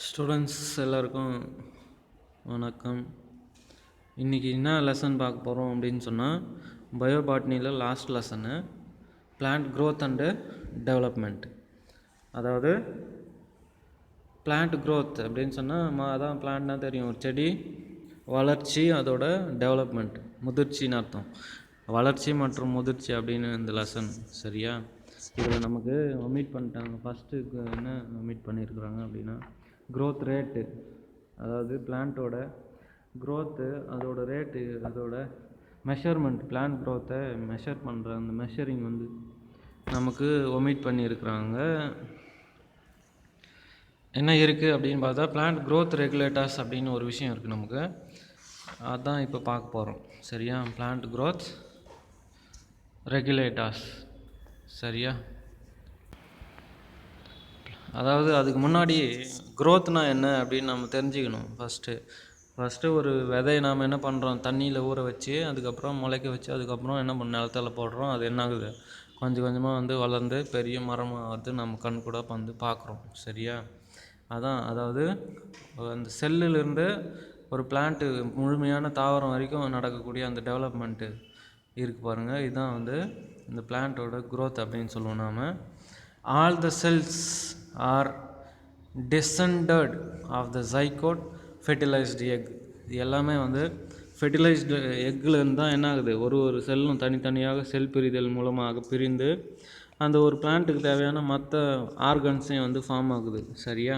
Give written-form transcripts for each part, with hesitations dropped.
Students எல்லாருக்கும் வணக்கம். இன்றைக்கி என்ன லெசன் பார்க்க போகிறோம் அப்படின்னு சொன்னால், பயோபாட்னியில் last lesson plant growth and development. அதாவது பிளான்ட் க்ரோத் அப்படின்னு சொன்னால் அதான் பிளான்ட்னா தெரியும், ஒரு செடி வளர்ச்சி, அதோட டெவலப்மெண்ட் முதிர்ச்சின்னு அர்த்தம். வளர்ச்சி மற்றும் முதிர்ச்சி அப்படின்னு இந்த லெசன். சரியா? இதில் நமக்கு ஒமிட் பண்ணிட்டாங்க. ஃபஸ்ட்டு என்ன ஒமிட் பண்ணியிருக்கிறாங்க அப்படின்னா, க்ரோத் ரேட்டு, அதாவது பிளான்ட்டோட க்ரோத்து, அதோட ரேட்டு, அதோட மெஷர்மெண்ட், பிளான்ட் க்ரோத்தை மெஷர் பண்ணுற அந்த மெஷரிங் நமக்கு ஒமிட் பண்ணியிருக்கிறாங்க. என்ன இருக்குது அப்படின்னு பார்த்தா, பிளான்ட் க்ரோத் ரெகுலேட்டர்ஸ் அப்படின்னு ஒரு விஷயம் இருக்குது நமக்கு. அதுதான் இப்போ பார்க்க போகிறோம். சரியா? Plant growth regulators. சரியா? அதாவது அதுக்கு முன்னாடி க்ரோத்னா என்ன அப்படின்னு நம்ம தெரிஞ்சுக்கணும். ஃபஸ்ட்டு ஒரு விதையை நாம் என்ன பண்ணுறோம், தண்ணியில் ஊற வச்சு, அதுக்கப்புறம் முளைக்க வச்சு, அதுக்கப்புறம் என்ன நிலத்தில் போடுறோம். அது என்ன ஆகுது, கொஞ்சம் கொஞ்சமாக வளர்ந்து பெரிய மரமாக நம்ம கண் கூட பார்க்குறோம். சரியா? அதாவது அந்த செல்லிலிருந்து ஒரு பிளான்ட்டு முழுமையான தாவரம் வரைக்கும் நடக்கக்கூடிய அந்த டெவலப்மெண்ட்டு இருக்குது பாருங்கள். இதுதான் இந்த பிளான்ட்டோட க்ரோத் அப்படின்னு சொல்லுவோம் நாம். All the cells are descended of the zygote fertilized egg. இது எல்லாமே ஃபெர்டிலைஸ்டு எக்லேருந்து தான் என்ன ஆகுது, ஒரு செல்லும் தனித்தனியாக செல் பிரிதல் மூலமாக பிரிந்து அந்த ஒரு பிளான்ட்டுக்கு தேவையான மற்ற ஆர்கன்ஸையும் ஃபார்ம் ஆகுது. சரியா?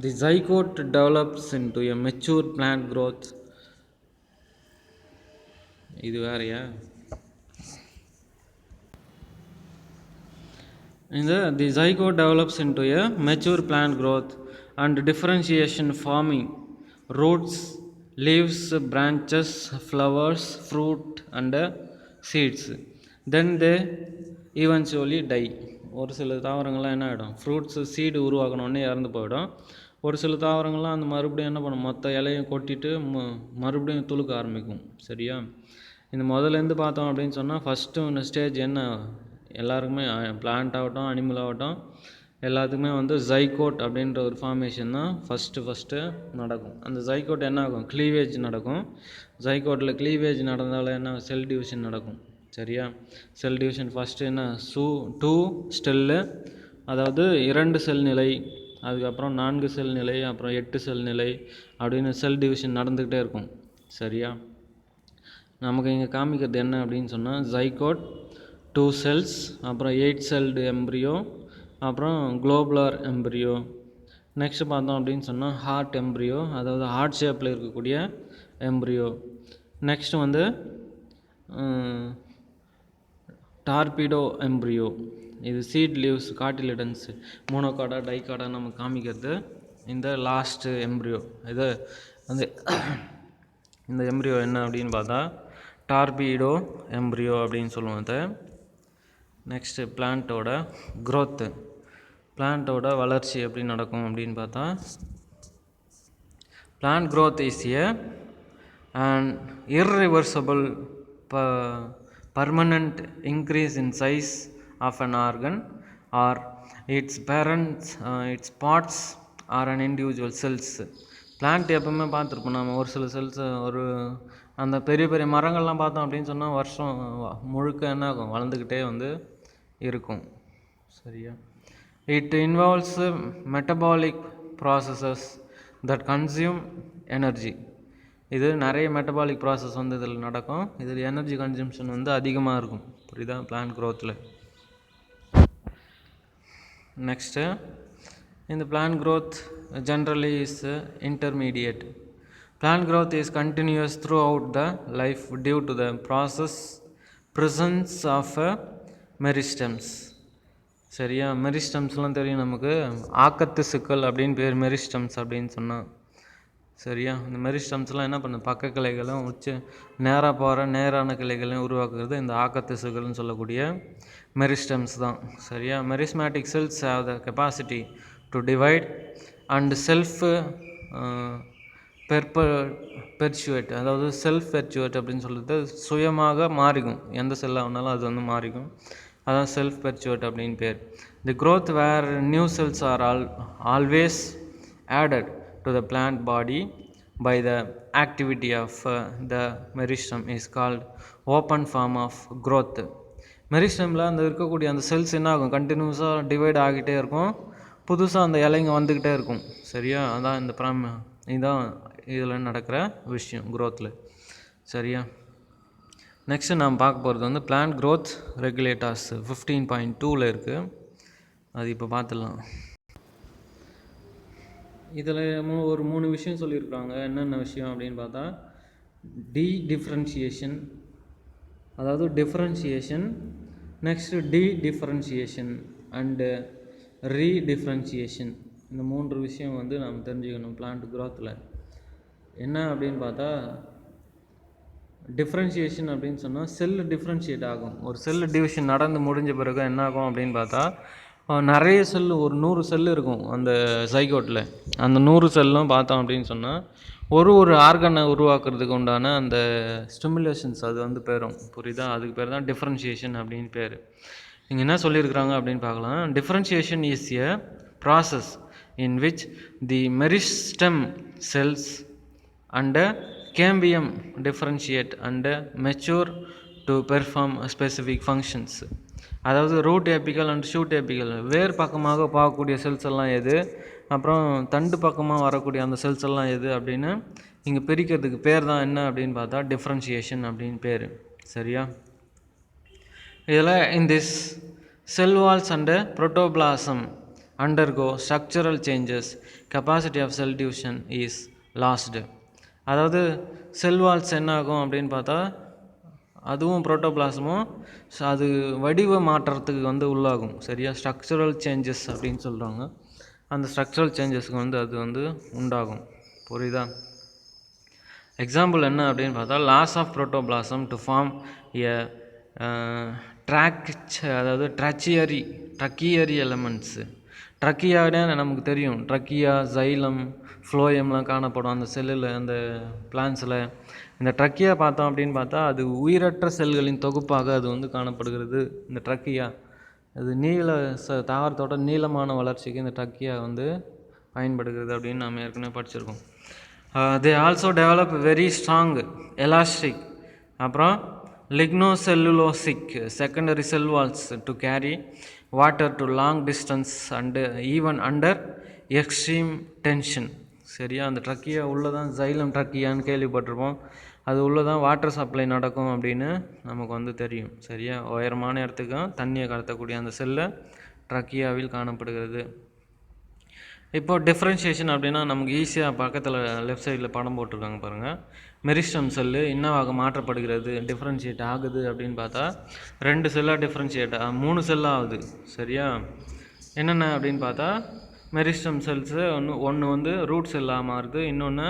தி zygote develops into a mature plant growth. இது வேறையா? The zygote develops into a mature plant growth and differentiation, forming roots, leaves, branches, flowers, fruit and seeds. Then they eventually die. ஒரு சில தாவரங்கள்லாம் என்ன ஆகிடும், ஃப்ரூட்ஸு சீடு உருவாக்கணுன்னே இறந்து போயிடும். ஒரு சில தாவரங்கள்லாம் அந்த மறுபடியும் என்ன பண்ணும், மொத்த இலையும் கொட்டிட்டு மறுபடியும் துளுக்க ஆரம்பிக்கும். சரியா? இந்த முதலேருந்து பார்த்தோம் அப்படின்னு சொன்னால், ஃபஸ்ட்டு ஸ்டேஜ் என்ன, எல்லாருக்குமே பிளான்ட் ஆகட்டும், அனிமல் ஆகட்டும், எல்லாத்துக்குமே ஜைகோட் அப்படின்ற ஒரு ஃபார்மேஷன் தான் ஃபஸ்ட்டு நடக்கும். அந்த ஜைகோட் என்ன ஆகும், க்ளீவேஜ் நடக்கும். ஜைகோட்டில் க்ளீவேஜ் நடந்தால என்ன, செல் டிவிஷன் நடக்கும். சரியா? செல் டிவிஷன் ஃபஸ்ட்டு என்ன, 2 ஸ்டெல்லு, அதாவது 2 செல் நிலை, அதுக்கப்புறம் 4 செல் நிலை, அப்புறம் 8 செல் நிலை அப்படின்னு செல் டிவிஷன் நடந்துக்கிட்டே இருக்கும். சரியா? நமக்கு இங்கே காமிக்கிறது என்ன அப்படின்னு சொன்னால், ஜைகோட் 2 செல்ஸ், அப்புறம் 8 செல்டு எம்ப்ரியோ, அப்புறம் குளோபுலர் எம்ப்ரியோ. நெக்ஸ்ட்டு பார்த்தோம் அப்படின்னு சொன்னால் ஹார்ட் எம்ப்ரியோ, அதாவது ஹார்ட் ஷேப்பில் இருக்கக்கூடிய எம்ப்ரியோ. Next torpedo embryo. இது சீட் லீவ்ஸ், காட்டிலிடன்ஸு, மோனோகாடா, டைகாடா நமக்கு காமிக்கிறது இந்த லாஸ்ட்டு எம்ப்ரியோ. இது இந்த எம்ப்ரியோ என்ன அப்படின்னு பார்த்தா டார்பிடோ எம்ப்ரியோ அப்படின்னு சொல்லுவோம் இதை. நெக்ஸ்ட்டு பிளான்ட்டோட க்ரோத்து, பிளான்ட்டோட வளர்ச்சி எப்படி நடக்கும் அப்படின்னு பார்த்தா, plant growth is an irreversible permanent increase in size of an organ or its parents, its parts or an individual cells. Plant எப்பவுமே பார்த்துருப்போம் நம்ம, ஒரு சில செல்ஸ், அந்த பெரிய பெரிய மரங்கள்லாம் பார்த்தோம் அப்படின்னு சொன்னால் வருஷம் முழுக்க என்ன ஆகும், வளர்ந்துக்கிட்டே இருக்கும். சரியா? It involves metabolic processes that consume energy. இது நிறைய மெட்டபாலிக் ப்ராசஸ் இதில் நடக்கும். இதில் எனர்ஜி கன்சம்ஷன் அதிகமாக இருக்கும். புரியுதா? பிளான்ட் க்ரோத்தில். நெக்ஸ்ட்டு, இந்த plant growth generally is intermediate. Plant growth is continuous throughout the life due to the process presence of meristems. சரியா? மெரிஸ்டம்ஸ்லாம் தெரியும் நமக்கு, ஆக்கத்திசுக்கள் அப்படின்னு பேர் மெரிஸ்டம்ஸ் அப்படின்னு சொன்னால். சரியா? இந்த மெரிஸ்டம்ஸ்லாம் என்ன பண்ணுது, பக்க கிளைகளும் நேராக போகிற நேரான கிளைகளையும் உருவாக்குறது இந்த ஆக்கத்திசுகள்னு சொல்லக்கூடிய மெரிஸ்டம்ஸ் தான். சரியா? Meristematic cells have the capacity to divide and self perpetuate, அதாவது செல்ஃப் பெர்ச்சுவேட் அப்படின்னு சொல்கிறது சுயமாக மாறிக்கும். எந்த செல்லாக இருந்தாலும் அது மாறிக்கும். அதான் செல்ஃப் பெர்ச்சுவேட் அப்படின்னு பேர். தி growth where new cells are always added to the plant body by the activity of the meristem is called open form of growth. மெரிஸ்டமில் அந்த இருக்கக்கூடிய அந்த செல்ஸ் என்ன ஆகும், கண்டினியூஸாக டிவைட் ஆகிட்டே இருக்கும், புதுசாக அந்த இலைங்க வந்துக்கிட்டே இருக்கும். சரியா, அதான் இந்த இதுதான் இதில் நடக்கிற விஷயம் க்ரோத்தில். சரியா, நெக்ஸ்ட்டு நாம் பார்க்க போகிறது வந்து பிளான்ட் க்ரோத் ரெகுலேட்டர்ஸ் 15.2ல் இருக்குது. அது இப்போ பார்த்துடலாம். இதில் ஒரு 3 விஷயம் சொல்லியிருக்காங்க. என்னென்ன விஷயம் அப்படின்னு பார்த்தா, டிஃப்ரென்ஷியேஷன், அதாவது டிஃப்ரென்ஷியேஷன், நெக்ஸ்ட்டு டிஃப்ரென்ஷியேஷன் அண்டு ரீடிஃப்ரென்ஷியேஷன். இந்த 3 விஷயம் வந்து நாம் தெரிஞ்சுக்கணும் பிளான்ட் க்ரோத்தில். என்ன அப்படின்னு பார்த்தா, டிஃப்ரென்ஷியேஷன் அப்படின்னு சொன்னால் செல்லு டிஃப்ரென்ஷியேட் ஆகும். ஒரு செல்லு டிவிஷன் நடந்து முடிஞ்ச பிறகு என்ன ஆகும் அப்படின்னு பார்த்தா, நிறைய செல்லு, ஒரு 100 செல்லு இருக்கும் அந்த சைகோட்டில். அந்த 100 செல்லும் பார்த்தோம் அப்படின்னு சொன்னால் ஒரு ஆர்கனை உருவாக்குறதுக்கு உண்டான அந்த ஸ்டிமுலேஷன்ஸ் அது வந்து பெறும். புரியுதா? அதுக்கு பேர் தான் டிஃப்ரென்ஷியேஷன் அப்படின்னு பேர். இங்கே என்ன சொல்லியிருக்கிறாங்க அப்படின்னு பார்க்கலாம். Differentiation is a process in which the meristem cells and cambium differentiate and mature to perform specific functions. அதாவது root apical and shoot apical, வேர் பக்கமாக பார்க்கக்கூடிய செல்ஸ் எல்லாம் எது, அப்புறம் தண்டு பக்கமாக வரக்கூடிய அந்த செல்ஸ் எல்லாம் எது அப்படின்னு இங்கே பிரிக்கிறதுக்கு பேர் தான் என்ன அப்படின்னு பார்த்தா டிஃப்ரென்ஷியேஷன் அப்படின்னு பேர். சரியா, இதில் in this cell walls and protoplasm undergo structural changes, capacity of cell division is lost. அதாவது செல் வால்ஸ் என்ன ஆகும் அப்படின்னு பார்த்தா, அதுவும் புரோட்டோபிளாசமும் அது வடிவ மாற்றத்துக்கு வந்து உள்ளாகும். சரியா, ஸ்ட்ரக்சரல் சேஞ்சஸ் அப்படின்னு சொல்கிறாங்க. அந்த ஸ்ட்ரக்சரல் சேஞ்சஸ்க்கு வந்து அது வந்து உண்டாகும். புரியுதா? எக்ஸாம்பிள் என்ன அப்படின்னு பார்த்தா, loss of protoplasm to form a அதாவது ட்ரக்கியரி எலமெண்ட்ஸு. ட்ரக்கியானே நமக்கு தெரியும், ட்ரக்கியா, ஜைலம், ஃப்ளோயம்லாம் காணப்படும் அந்த செல்லில், அந்த பிளான்ஸில். இந்த ட்ரக்கியா பார்த்தோம் அப்படின்னு பார்த்தா அது உயிரற்ற செல்களின் தொகுப்பாக அது வந்து காணப்படுகிறது. இந்த ட்ரக்கியா அது தாவரத்தோட நீளமான வளர்ச்சிக்கு இந்த ட்ரக்கியா வந்து பயன்படுகிறது அப்படின்னு நாம் ஏற்கனவே படிச்சிருக்கோம். They also develop very strong elastic, அப்புறம் lignocellulosic secondary cell walls to carry water to long distance and even under extreme tension. சரியா, அந்த ட்ரக்கியா உள்ளதான் ஜைலம் ட்ரக்கியான்னு கேள்விப்பட்டிருப்போம். அது உள்ளதான் வாட்டர் சப்ளை நடக்கும் அப்படின்னு நமக்கு வந்து தெரியும். சரியா, உயரமான இடத்துக்கும் தண்ணியை கடத்தக்கூடிய அந்த செல்லை ட்ரக்கியாவில் காணப்படுகிறது. இப்போது டிஃப்ரென்ஷியேஷன் அப்படின்னா நமக்கு ஈஸியாக பக்கத்தில் லெஃப்ட் சைடில் படம் போட்டிருக்காங்க பாருங்கள். மெரிஸ்டம் செல்லு என்னவாக மாற்றப்படுகிறது, டிஃப்ரென்ஷியேட் ஆகுது அப்படின்னு பார்த்தா 2 செல்லாக டிஃப்ரென்ஷியேட் 3 செல்லாக ஆகுது. சரியா, என்னென்ன அப்படின்னு பார்த்தா, மெரிஸ்டம் செல்ஸு ஒன்று வந்து ரூட் செல்லாக மாறுது, இன்னொன்று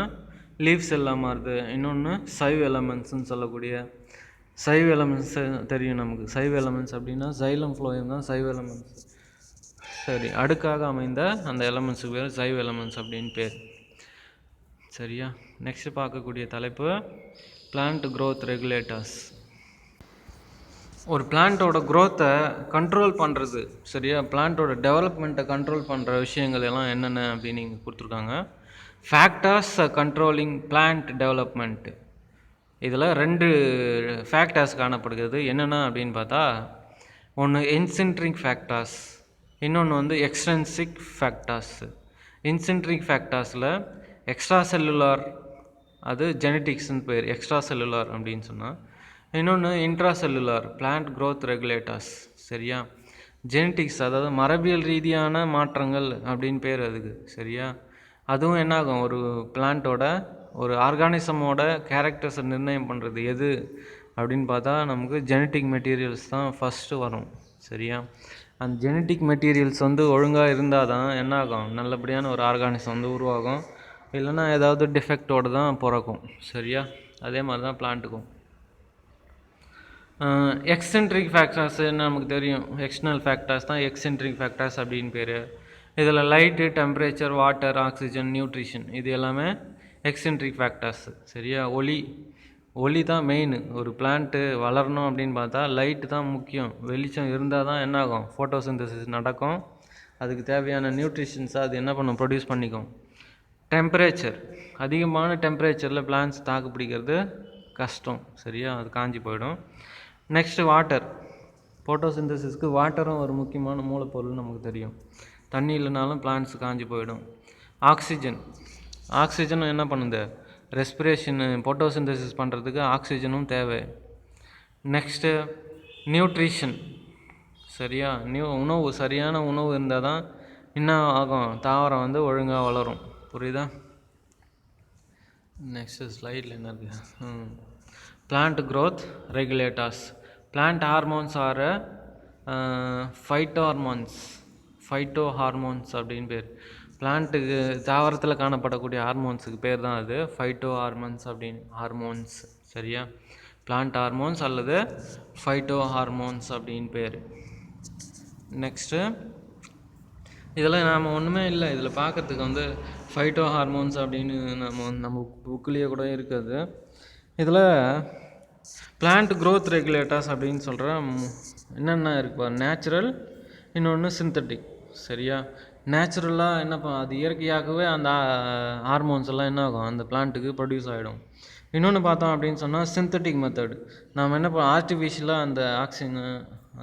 லீவ் செல்லாக மாறுது, இன்னொன்று சைவ் எலமெண்ட்ஸ்ன்னு சொல்லக்கூடிய சைவ் எலமெண்ட்ஸ் தெரியும் நமக்கு. சைவ் எலமெண்ட்ஸ் அப்படின்னா ஜைலம் ஃப்ளோயம் தான் சைவ் எலமெண்ட்ஸ். சரி, அடுக்காக அமைந்த அந்த எலமெண்ட்ஸுக்கு பேர் சைவ் எலமெண்ட்ஸ் அப்படின்னு பேர். சரியா, நெக்ஸ்ட் பார்க்கக்கூடிய தலைப்பு பிளான்ட் க்ரோத் ரெகுலேட்டர்ஸ். ஒரு பிளான்ட்டோட க்ரோத்தை கண்ட்ரோல் பண்ணுறது, சரியா, பிளான்ட்டோட டெவலப்மெண்ட்டை கண்ட்ரோல் பண்ணுற விஷயங்கள் எல்லாம் என்னென்ன அப்படின்னு இங்கே கொடுத்துருக்காங்க. Factors controlling plant development. இதில் 2 ஃபேக்டர்ஸ் காணப்படுகிறது. என்னென்ன அப்படின்னு பார்த்தா, ஒன்று இன்சென்ட்ரிக் ஃபேக்டர்ஸ், இன்னொன்று வந்து எக்ஸ்ட்ரென்சிக் ஃபேக்டர்ஸ். இன்சென்ட்ரிக் ஃபேக்டர்ஸில் எக்ஸ்ட்ரா செல்லுலார், அது ஜெனட்டிக்ஸ்னு பேர், எக்ஸ்ட்ரா செல்லுலார் அப்படின்னு சொன்னால். இன்னொன்று intra cellular plant growth regulators. சரியா, ஜெனட்டிக்ஸ் அதாவது மரபியல் ரீதியான மாற்றங்கள் அப்படின்னு பேர் அதுக்கு. சரியா, அதுவும் என்னாகும், ஒரு பிளான்ட்டோட ஒரு ஆர்கானிசமோட கேரக்டர்ஸை நிர்ணயம் பண்ணுறது எது அப்படின்னு பார்த்தா நமக்கு ஜெனட்டிக் மெட்டீரியல்ஸ் தான் ஃபஸ்ட்டு வரும். சரியா, அந்த ஜெனட்டிக் மெட்டீரியல்ஸ் வந்து ஒழுங்காக இருந்தால் தான் என்னாகும், நல்லபடியான ஒரு ஆர்கானிசம் வந்து உருவாகும். இல்லைன்னா ஏதாவது டிஃபெக்டோடு தான் பிறக்கும். சரியா, அதே மாதிரி தான் பிளான்ட்டுக்கும். எக்ஸென்ட்ரிக் ஃபேக்டர்ஸ் நமக்கு தெரியும், எக்ஸ்டர்னல் ஃபேக்டர்ஸ் தான் எக்ஸென்ட்ரிக் ஃபேக்டர்ஸ் அப்படின்னு பேர். இதில் light, temperature, water, oxygen, nutrition இது எல்லாமே எக்ஸென்ட்ரிக் ஃபேக்டர்ஸ். சரியா, ஒளி தான் மெயின். ஒரு பிளான்ட்டு வளரணும் அப்படின்னு பார்த்தா லைட்டு தான் முக்கியம். வெளிச்சம் இருந்தால் தான் என்ன ஆகும், ஃபோட்டோசிந்தசிஸ் நடக்கும். அதுக்கு தேவையான நியூட்ரிஷன்ஸை அது என்ன பண்ணும், ப்ரொடியூஸ் பண்ணிக்கும். டெம்பரேச்சர், அதிகமான டெம்பரேச்சரில் பிளான்ட்ஸ் தாக்கு பிடிக்கிறது கஷ்டம். சரியா, அது காஞ்சி போயிடும். Next water. ஃபோட்டோசிந்தசிஸ்க்கு வாட்டரும் ஒரு முக்கியமான மூலப்பொருள் நமக்கு தெரியும். தண்ணி இல்லைனாலும் பிளான்ட்ஸ் காஞ்சி போயிடும். ஆக்சிஜன், ஆக்சிஜனும் என்ன பண்ணுது, ரெஸ்பிரேஷன் ஃபோட்டோசிந்தசிஸ் பண்ணுறதுக்கு ஆக்சிஜனும் தேவை. Next nutrition. சரியா, உணவு, சரியான உணவு இருந்தால் தான் என்ன ஆகும், தாவரம் வந்து ஒழுங்காக வளரும். புரியுதா? நெக்ஸ்ட்டு ஸ்லைடில் என்ன இருக்குது, plant growth regulators. Plant hormones R phyto hormones அப்படின்னு பேர். பிளான்ட்டுக்கு தாவரத்தில் காணப்படக்கூடிய ஹார்மோன்ஸுக்கு பேர் தான் அது ஃபைட்டோ ஹார்மோன்ஸ் அப்படின்னு, ஹார்மோன்ஸ். சரியா, பிளான்ட் ஹார்மோன்ஸ் அல்லது ஃபைட்டோ ஹார்மோன்ஸ் அப்படின்னு பேர். நெக்ஸ்ட்டு இதெல்லாம் நாம் ஒன்றுமே இல்லை, இதில் பார்க்குறதுக்கு வந்து ஃபைட்டோ ஹார்மோன்ஸ் அப்படின்னு நம்ம புக்கிலேயே கூட இருக்குது. இதில் பிளான்ட் க்ரோத் ரெகுலேட்டர்ஸ் அப்படின்னு சொல்கிற என்னென்ன இருக்குப்பா, நேச்சுரல், இன்னொன்று சிந்தட்டிக். சரியா, நேச்சுரலாக என்னப்பா, அது இயற்கையாகவே அந்த ஹார்மோன்ஸ் எல்லாம் என்ன ஆகும், அந்த பிளான்ட்டுக்கு ப்ரொடியூஸ் ஆகிடும். இன்னொன்று பார்த்தோம் அப்படின்னு சொன்னால் சிந்தட்டிக் மெத்தட். நாம் என்ன ஆர்டிஃபிஷியலாக அந்த ஆக்சின்,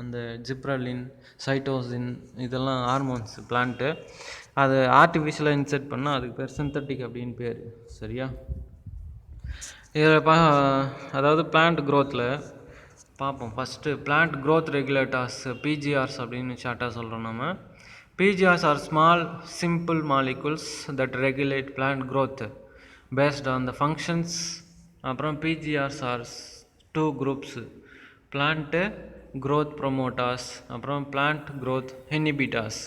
அந்த ஜிப்ரலின், சைட்டோசின், இதெல்லாம் ஹார்மோன்ஸ் பிளான்ட்டு, அது ஆர்டிஃபிஷியலாக இன்செர்ட் பண்ணால் அதுக்கு பேர் சிந்தட்டிக் அப்படின்னு பேர். சரியா, இதில் அதாவது பிளான்ட் க்ரோத்தில் பார்ப்போம். ஃபஸ்ட்டு பிளான்ட் க்ரோத் ரெகுலேட்டர்ஸ், பிஜிஆர்ஸ் அப்படின்னு ஷார்ட்டாக சொல்கிறோம் நம்ம. PGRs are small simple molecules that regulate plant growth based on the functions. அப்புறம் PGRs are two groups, plant growth promoters அப்புறம் plant growth inhibitors.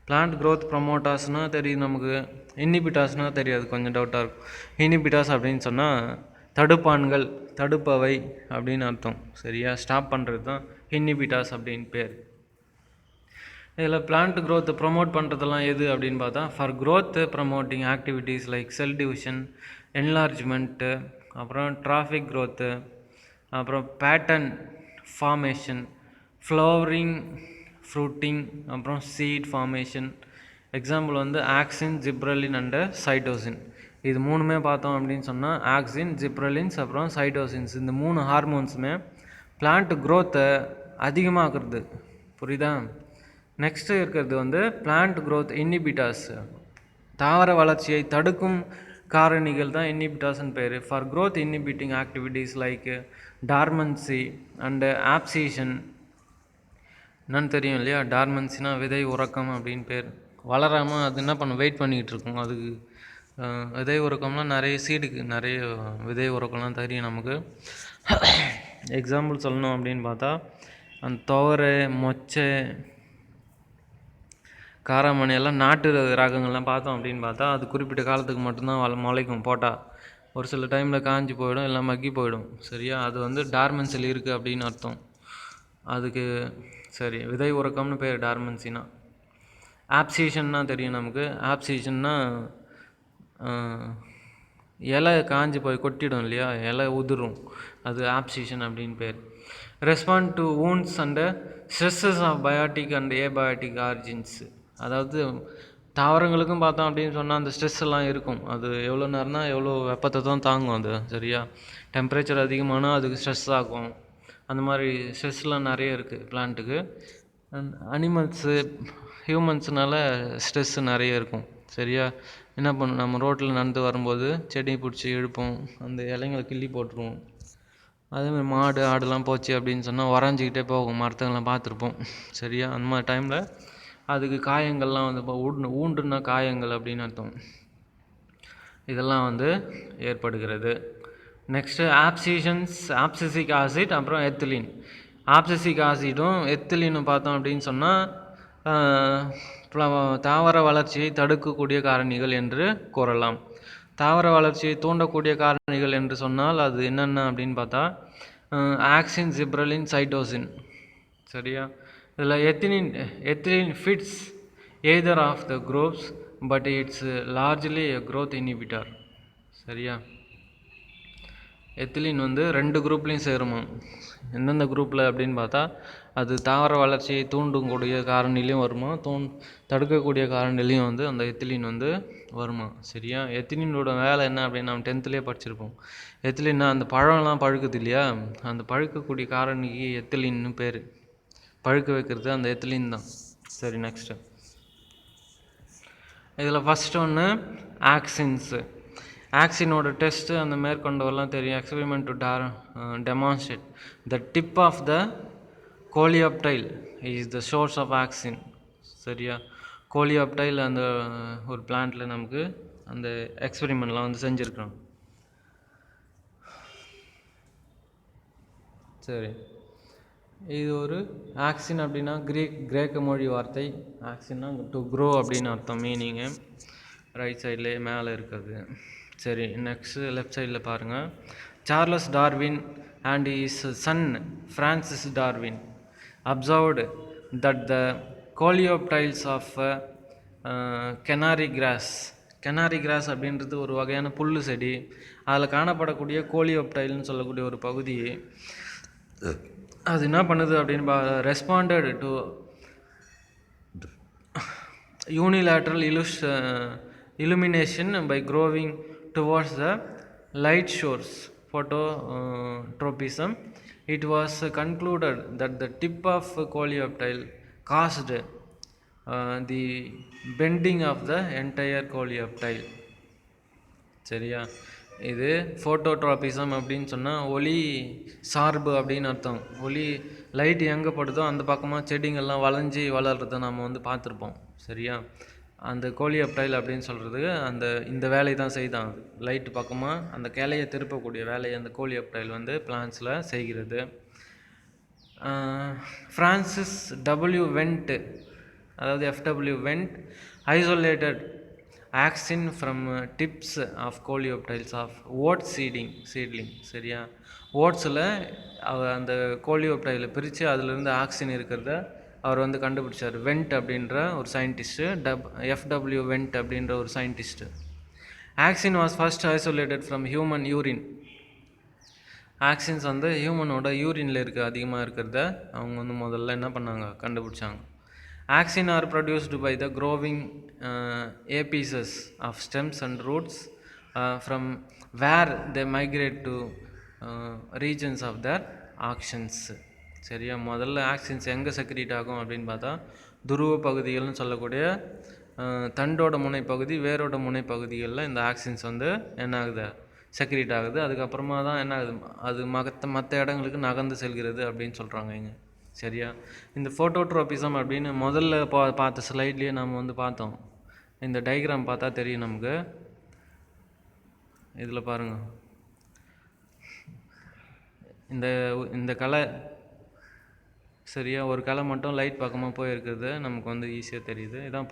plant growth promotersனால் தெரியும் நமக்கு, inhibitorsனால் தெரியாது, கொஞ்சம் டவுட்டாக இருக்கும். inhibitors அப்படின்னு சொன்னால் தடுப்பான்கள், தடுப்பவை அப்படின்னு அர்த்தம். சரியா, ஸ்டாப் பண்ணுறது தான் inhibitors அப்படின்னு பேர். இதில் பிளான்ட் க்ரோத்தை ப்ரொமோட் பண்ணுறதெல்லாம் எது அப்படின்னு பார்த்தா, for growth promoting activities like cell division, enlargement, அப்புறம் டிராஃபிக் க்ரோத்து, அப்புறம் பேட்டர்ன் ஃபார்மேஷன், ஃப்ளவரிங், ஃப்ரூட்டிங், அப்புறம் சீட் ஃபார்மேஷன். எக்ஸாம்பிள் வந்து ஆக்சின், ஜிப்ரலின் அண்டு சைட்டோசின். இது மூணுமே பார்த்தோம் அப்படின்னு சொன்னால் ஆக்சின், ஜிப்ரலின்ஸ், அப்புறம் சைட்டோசின்ஸ், இந்த 3 ஹார்மோன்ஸுமே பிளான்ட் க்ரோத்தை அதிகமாக்குறது. புரியுதா? நெக்ஸ்ட்டு இருக்கிறது வந்து பிளான்ட் க்ரோத் இன்ஹிபிட்டர்ஸ், தாவர வளர்ச்சியை தடுக்கும் காரணிகள் தான் இன்ஹிபிட்டர்ஸ்னு பேர். For growth inhibiting activities like dormancy and abscission. என்னன்னு தெரியும் இல்லையா, டார்மன்சினா விதை உறக்கம் அப்படின்னு பேர். வளராமல் அது என்ன பண்ணும், வெயிட் பண்ணிக்கிட்டு இருக்கும். அதுக்கு விதை உறக்கம்லாம் நிறைய சீடுக்கு நிறைய விதை உறக்கம்லாம் தெரியும் நமக்கு. எக்ஸாம்பிள் சொல்லணும் அப்படின்னு பார்த்தா அந்த துவரை, மொச்சை, காராமணி எல்லாம் நாட்டு ராகங்கள்லாம் பார்த்தோம் அப்படின்னு பார்த்தா அது குறிப்பிட்ட காலத்துக்கு மட்டும்தான் முளைக்கும் போட்டால். ஒரு சில டைமில் காஞ்சி போயிடும், எல்லாம் மக்கி போயிடும். சரியா, அது வந்து டார்மன்சில் இருக்குது அப்படின்னு அர்த்தம் அதுக்கு. சரி, விதை உறக்கம்னு பேர் டார்மன்சினா. ஆப்சிஷன்னா தெரியும் நமக்கு. ஆப்சிஷன்னா இலை காஞ்சி போய் கொட்டிடும் இல்லையா, இலை உதிரும், அது ஆப்சிஷன் அப்படின்னு பேர். Respond to wounds and stresses of biotic and abiotic origins. அதாவது தாவரங்களுக்கும் பார்த்தோம் அப்படின்னு சொன்னால் அந்த ஸ்ட்ரெஸ் எல்லாம் இருக்கும். அது எவ்வளோ நேரம்னா எவ்வளோ வெப்பத்தை தான் தாங்கும் அது. சரியா, டெம்பரேச்சர் அதிகமானால் அதுக்கு ஸ்ட்ரெஸ் ஆகும். அந்த மாதிரி ஸ்ட்ரெஸ்லாம் நிறைய இருக்குது பிளான்ட்டுக்கு. அனிமல்ஸு, ஹியூமன்ஸ்னால ஸ்ட்ரெஸ்ஸு நிறைய இருக்கும். சரியா, என்ன பண்ணும், நம்ம ரோட்டில் நடந்து வரும்போது செடி பிடிச்சி இழுப்போம், அந்த இலைங்களை கிள்ளி போட்டுருவோம். அதேமாதிரி மாடு, ஆடுலாம் போச்சு அப்படின்னு சொன்னால் வரைஞ்சிக்கிட்டே போகும், மரத்துங்கெல்லாம் பார்த்துருப்போம். சரியா, அந்த மாதிரி டைமில் அதுக்கு காயங்கள்லாம் வந்து இப்போ ஊண்டுன்னா காயங்கள் அப்படின்னு அர்த்தம். இதெல்லாம் வந்து ஏற்படுகிறது. நெக்ஸ்ட்டு ஆப்சிசிக் ஆசிட், அப்புறம் எத்திலின். ஆப்சிசிக் ஆசிடும் எத்திலினும் பார்த்தோம் அப்படின்னு சொன்னால் தாவர வளர்ச்சியை தடுக்கக்கூடிய காரணிகள் என்று கூறலாம். தாவர வளர்ச்சியை தூண்டக்கூடிய காரணிகள் என்று சொன்னால் அது என்னென்ன அப்படின்னு பார்த்தா ஆக்சின், ஜிப்ரலின், சைட்டோசின். சரியா, இதில் ethylene fits either of the groups but it's largely a growth inhibitor. சரியா, எத்திலீன் வந்து 2 குரூப்லேயும் சேருமா. எந்தெந்த குரூப்பில் அப்படின்னு பார்த்தா அது தாவர வளர்ச்சியை தூண்டக்கூடிய காரணிலையும் வருமா, தடுக்கக்கூடிய காரணிலையும் வந்து அந்த எத்திலீன் வந்து வருமா. சரியா. எத்திலீனோட வேலை என்ன அப்படின்னு நம்ம 10th படிச்சிருப்போம். எத்திலீன்னா அந்த பழம்லாம் பழுக்குது இல்லையா, அந்த பழுக்கக்கூடிய காரணிக்கு எத்திலீன்னு பேர். பழுக்க வைக்கிறது அந்த எத்திலீன் தான். சரி, நெக்ஸ்ட்டு இதில் ஃபஸ்ட்டு ஒன்று ஆக்சின்ஸு. ஆக்சினோட டெஸ்ட்டு அந்த மேற்கொண்டவெல்லாம் தெரியும். Experiment to demonstrate the tip of the coleoptile is the source of auxin. சரியா. கோலியாப்டைல் அந்த ஒரு பிளான்ட்டில் நமக்கு அந்த எக்ஸ்பெரிமெண்ட்லாம் வந்து செஞ்சுருக்கோம். சரி, இது ஒரு ஆக்சின் அப்படின்னா கிரேக்க மொழி வார்த்தை. ஆக்சின்னா டு க்ரோ அப்படின்னு அர்த்தம், மீனிங்கு. ரைட் சைட்லேயே மேலே இருக்கிறது. சரி, நெக்ஸ்ட்டு லெஃப்ட் சைடில் பாருங்கள். Charles Darwin and his son Francis Darwin observed that the coleoptiles of canary grass அப்படின்றது ஒரு வகையான புல்லு செடி, அதில் காணப்படக்கூடிய கோலியோப்டைல்னு சொல்லக்கூடிய ஒரு பகுதி அது என்ன பண்ணுது அப்படின்னு responded to unilateral illumination by growing towards the light source phototropism. It was concluded that the tip of coleoptile caused the bending of the entire coleoptile. சரியா. இது ஃபோட்டோட்ராபிசம் அப்படின்னு சொன்னால் ஒளி சார்பு அப்படின்னு அர்த்தம். ஒளி லைட் எங்கே படுதோ அந்த பக்கமாக செடிங்கள்லாம் வளைஞ்சி வளர்கிறத நம்ம வந்து பார்த்துருப்போம். சரியா. அந்த கோலியாப்டைல் அப்படின்னு சொல்கிறது இந்த வேலையை தான் செய்தான். லைட்டு பக்கமாக அந்த கிளையை திருப்பக்கூடிய வேலையை அந்த கோலியாப்டைல் வந்து பிளான்ஸில் செய்கிறது. ஃப்ரான்சிஸ் டபிள்யூ வெண்ட், அதாவது FW Went, isolated auxin from tips of coleoptiles of oat seedling. சரியா. ஓட்ஸில் அந்த கோலியோப்டைலை பிரித்து அதிலிருந்து ஆக்சின் இருக்கிறத அவர் வந்து கண்டுபிடிச்சார். வெண்ட் அப்படின்ற ஒரு சயின்டிஸ்ட்டு, FW வெண்ட் அப்படின்ற ஒரு scientist. Auxin was first isolated from human urine. Auxins வந்து ஹியூமனோட யூரினில் அதிகமாக இருக்கிறத அவங்க வந்து முதல்ல என்ன பண்ணாங்க, கண்டுபிடிச்சாங்க. Axin are produced by the growing apices of stems and roots from where they migrate to regions of their axons. சரியா. முதல்ல ஆக்சின்ஸ் எங்கே செக்ரீட் ஆகும் அப்படின்னு பார்த்தா துருவ பகுதிகள்னு சொல்லக்கூடிய தண்டோட முனைப்பகுதி, வேரோட முனைப்பகுதிகளில் இந்த ஆக்சின்ஸ் வந்து என்ன ஆகுது, செக்ரீட் ஆகுது. அதுக்கப்புறமா தான் என்ன ஆகுது, அது மற்ற இடங்களுக்கு நகர்ந்து செல்கிறது அப்படின்னு சொல்கிறாங்க இங்கே. சரியா. இந்த ஃபோட்டோட்ரோபிசம் அப்படின்னு முதல்ல பார்த்த ஸ்லைட்லேயே நம்ம வந்து பார்த்தோம். இந்த டயக்ராம் பார்த்தா தெரியும் நமக்கு. இதில் பாருங்கள், இந்த கலை சரியா, ஒரு கலை மட்டும் லைட் பக்கமாக போயிருக்கிறது நமக்கு வந்து ஈஸியாக தெரியுது. இதான்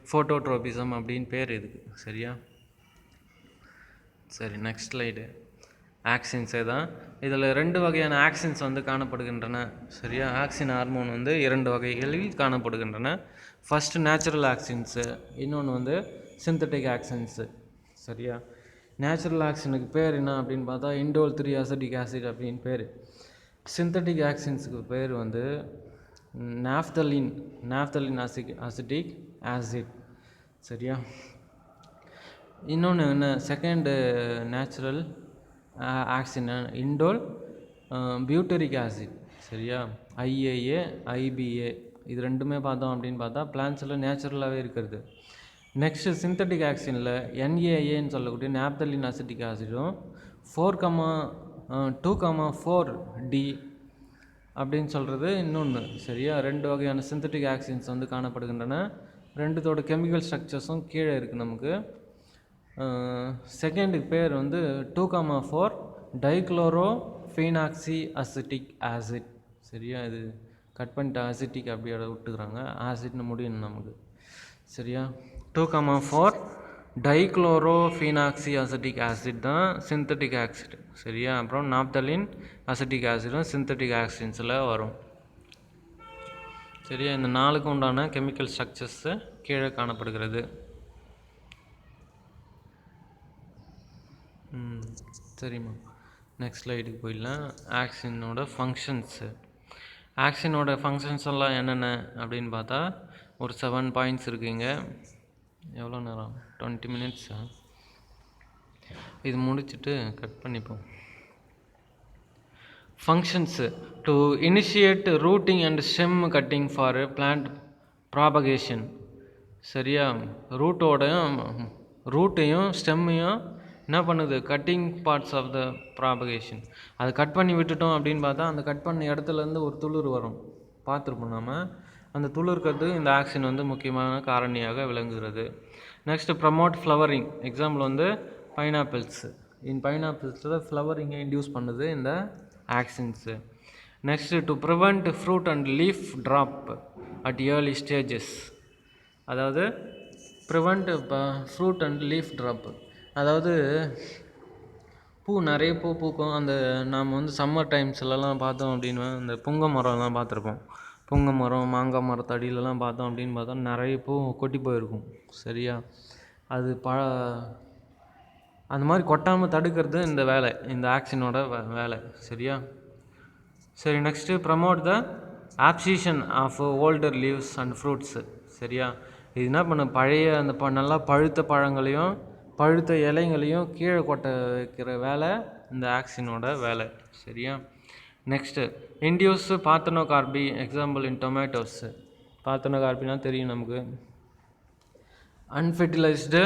ஃபோட்டோட்ரோபிசம் அப்படின்னு பேர் இதுக்கு. சரியா. சரி, நெக்ஸ்ட் ஸ்லைடு. ஆக்சின்ஸே தான். இதில் 2 வகையான ஆக்சின்ஸ் வந்து காணப்படுகின்றன. சரியா. ஆக்சின் ஹார்மோன் வந்து 2 வகைகளில் காணப்படுகின்றன. ஃபஸ்ட்டு நேச்சுரல் ஆக்சின்ஸு, இன்னொன்று வந்து சிந்தட்டிக் ஆக்சின்ஸு. சரியா. நேச்சுரல் ஆக்சினுக்கு பேர் என்ன அப்படின்னு பார்த்தா இண்டோல் 3 அசிட்டிக் ஆசிட் அப்படின்னு பேர். சிந்தட்டிக் ஆக்சின்ஸுக்கு பேர் வந்து நாப்தலின் அசிட்டிக் ஆசிட். சரியா. இன்னொன்று என்ன, second natural auxin indole butyric acid. சரியா. IAA IBA இது ரெண்டுமே பார்த்தோம் அப்படின்னு பார்த்தா பிளான்ஸில் நேச்சுரலாகவே இருக்கிறது. நெக்ஸ்ட்டு சிந்தட்டிக் ஆக்சினில் NAAன்னு சொல்லக்கூடிய நாப்தலின் அசிட்டிக் ஆசிடும் 4,2,4D அப்படின்னு சொல்கிறது இன்னொன்று. சரியா. 2 வகையான சிந்தட்டிக் ஆக்சின்ஸ் வந்து காணப்படுகின்றன. 2தோட கெமிக்கல் ஸ்ட்ரக்சர்ஸும் கீழே இருக்குது நமக்கு. செகண்டுக்கு பேர் வந்து 2,4 டைக்ளோரோஃபீனாக்சி அசிட்டிக் ஆசிட். சரியா. இது கட் பண்ணிட்டு அசிட்டிக் அப்படியே விட்டுக்கிறாங்க, ஆசிட்னு முடியணும் நமக்கு. சரியா. 2,4 டைக்ளோரோஃபீனாக்சி அசிட்டிக் ஆசிட் தான் சிந்தட்டிக் ஆசிட். சரியா. அப்புறம் நாப்தலின் அசிட்டிக் ஆசிடும் சிந்தட்டிக் ஆக்சின்ஸில் வரும். சரியா. இந்த 4க்கு உண்டான கெமிக்கல் ஸ்ட்ரக்சர்ஸு கீழே காணப்படுகிறது. சரிம்மா. நெக்ஸ்ட் ஸ்லைடுக்கு போயிடலாம். ஆக்சினோட ஃபங்க்ஷன்ஸு. ஆக்சினோட ஃபங்க்ஷன்ஸ் எல்லாம் என்னென்ன அப்படின்னு பார்த்தா ஒரு 7 பாயிண்ட்ஸ் இருக்குங்க. எவ்வளோ நேரம்? 20 மினிட்ஸா? இது முடிச்சுட்டு கட் பண்ணிப்போம். Functions to initiate rooting and stem cutting for plant propagation. சரியா? ரூட்டையும் ஸ்டெம்மையும் என்ன பண்ணுது? Cutting parts of the propagation. அதை கட் பண்ணி விட்டுட்டோம் அப்படின்னு பார்த்தா அந்த கட் பண்ண இடத்துலேருந்து ஒரு துளிர் வரும், பார்த்துருப்போம் நாம். அந்த துளிர்க்கிறது இந்த ஆக்சின் வந்து முக்கியமான காரணியாக விளங்குகிறது. Next promote flowering. எக்ஸாம்பிள் வந்து பைனாப்பிள்ஸ். இன் பைனாப்பிள்ஸில் ஃப்ளவரிங்கை இன்டியூஸ் பண்ணுது இந்த auxins. Next to prevent fruit and leaf drop at early stages. அதாவது prevent fruit and leaf drop, அதாவது நிறைய பூ பூக்கும். அந்த நாம் வந்து சம்மர் டைம்ஸ்லலாம் பார்த்தோம் அப்படின்னு அந்த புங்கை மரம்லாம் பார்த்துருப்போம். புங்கை மரம், மாங்காய் மரத்தடியிலலாம் பார்த்தோம் அப்படின்னு பார்த்தா நிறைய பூ கொட்டி போயிருக்கும். சரியா? அது அந்த மாதிரி கொட்டாமல் தடுக்கிறது இந்த வேலை, இந்த ஆக்சினோட வேலை. சரியா? சரி, next promote the abscission of older leaves and fruits. சரியா? இது என்ன பண்ண, பழைய அந்த நல்லா பழுத்த பழங்களையும் பழுத்த இலைங்களையும் கீழே கொட்ட வைக்கிற வேலை இந்த ஆக்சினோட வேலை. சரியா? Next induce parthenocarpy. Example in tomatoes. பார்த்தனோகார்பினா தெரியும் நமக்கு, அன்ஃபெர்டிலைஸ்டு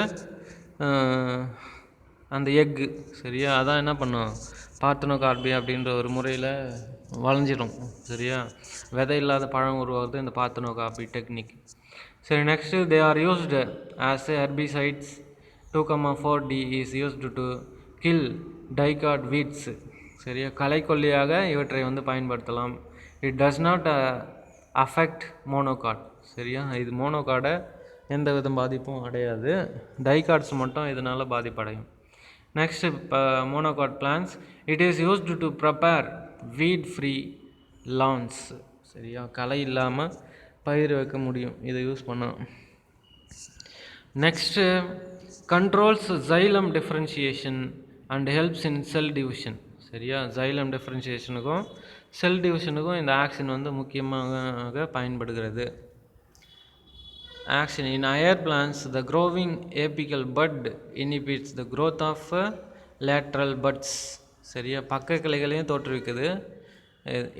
அந்த எக்கு. சரியா? அதான் என்ன பண்ணும், பார்த்தனோகார்பி அப்படின்ற ஒரு முறையில் வளைஞ்சிடும். சரியா? விதை இல்லாத பழம் உருவாகுது இந்த பார்த்தனோகார்பி டெக்னிக். சரி, next they are used as herbicides. 2,4-D is used to kill dicot weeds. சரியா? களைக்கொல்லியாக இவற்றை வந்து பயன்படுத்தலாம். It does not affect monocot. சரியா? இது மோனோகாடை எந்த வித பாதிப்பும் அடையாது, டைகாட்ஸ் மட்டும் இதனால் பாதிப்படையும். Next monocot plants. It is used to prepare weed free lawns. சரியா? களை இல்லாமல் பயிர் வைக்க முடியும் இதை யூஸ் பண்ணோம். Next controls xylem differentiation and helps in cell division. சரியா? xylem டிஃப்ரென்ஷியேஷனுக்கும் செல் டிவிஷனுக்கும் இந்த ஆக்சின் வந்து முக்கியமாக பயன்படுகிறது. Action in higher plants, the growing apical bud inhibits the growth of lateral buds. சரியா? பக்க கிளைகளையும் தோற்றுவிக்குது.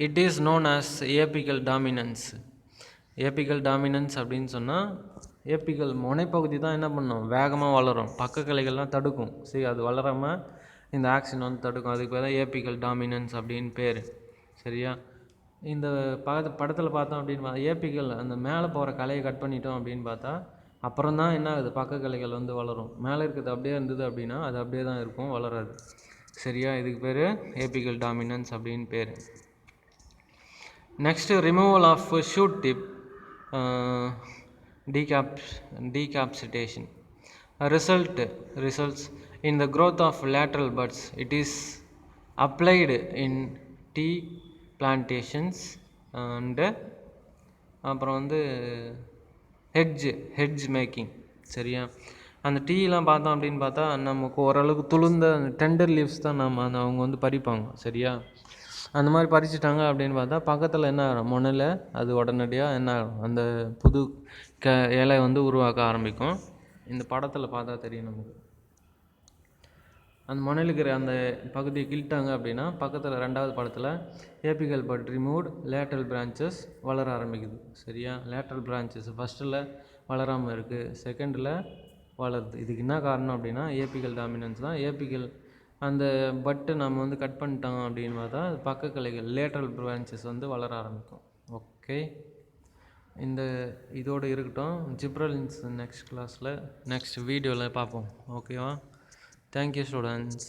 It is known as apical dominance. apical dominance அப்படின்னு சொன்னால் ஏபிக்கல் முனைப்பகுதி தான் என்ன பண்ணும், வேகமாக வளரும், பக்க கிளைகள்லாம் தடுக்கும். சரி, அது வளராமல் இந்த ஆக்சின் வந்து தடுக்கும். அதுக்கு பேர் தான் ஏபிக்கல் டாமினன்ஸ் அப்படின்னு பேர். சரியா? இந்த படத்தில் பார்த்தோம் அப்படின்னு ஏபிக்கல் அந்த மேலே போகிற கலையை கட் பண்ணிட்டோம் அப்படின்னு பார்த்தா அப்புறம் தான் என்ன ஆகுது, பக்க கிளைகள் வந்து வளரும். மேலே இருக்கிறது அப்படியே இருந்தது அப்படின்னா அது அப்படியே தான் இருக்கும், வளராது. சரியா? இதுக்கு பேர் ஏபிக்கல் டாமினன்ஸ் அப்படின்னு பேர். Next removal of shoot tip decapitation results in the growth of lateral buds. It is applied in tea plantations and அப்புறம் வந்து ஹெட்ஜ் மேக்கிங். சரியா? அந்த டீலாம் பார்த்தோம் அப்படின்னு பார்த்தா நமக்கு ஓரளவுக்கு துளுந்த டெண்டர் லீவ்ஸ் தான் அவங்க வந்து பறிப்பாங்க. சரியா? அந்த மாதிரி பறிச்சிட்டாங்க அப்படின்னு பார்த்தா பக்கத்தில் என்ன ஆகும், முனையில் அது உடனடியாக என்ன ஆகும், அந்த புது இலை வந்து உருவாக்க ஆரம்பிக்கும். இந்த படத்தில் பார்த்தா தெரியும் நமக்கு. அந்த முனையில் இருக்கிற அந்த பகுதியை கிழிட்டாங்க அப்படின்னா பக்கத்தில் ரெண்டாவது படத்தில் apical but removed, lateral branches வளர ஆரம்பிக்குது. சரியா? லேட்ரல் பிரான்ச்சஸ் ஃபஸ்ட்டில் வளராமல் இருக்குது, செகண்டில் வளருது. இதுக்கு என்ன காரணம் அப்படின்னா ஏபிக்கல் டாமினன்ஸ் தான். ஏபிக்கல் அந்த பட்டு நம்ம வந்து கட் பண்ணிட்டோம் அப்படின்னு பார்த்தா பக்க கிளைகள் லேட்ரல் பிரான்ச்சஸ் வந்து வளர ஆரம்பிக்கும். ஓகே, இதோடு இருக்கட்டும். ஜிப்ரலின்ஸ் நெக்ஸ்ட் கிளாஸில் நெக்ஸ்ட் வீடியோவில் பார்ப்போம். ஓகேவா? Thank you students.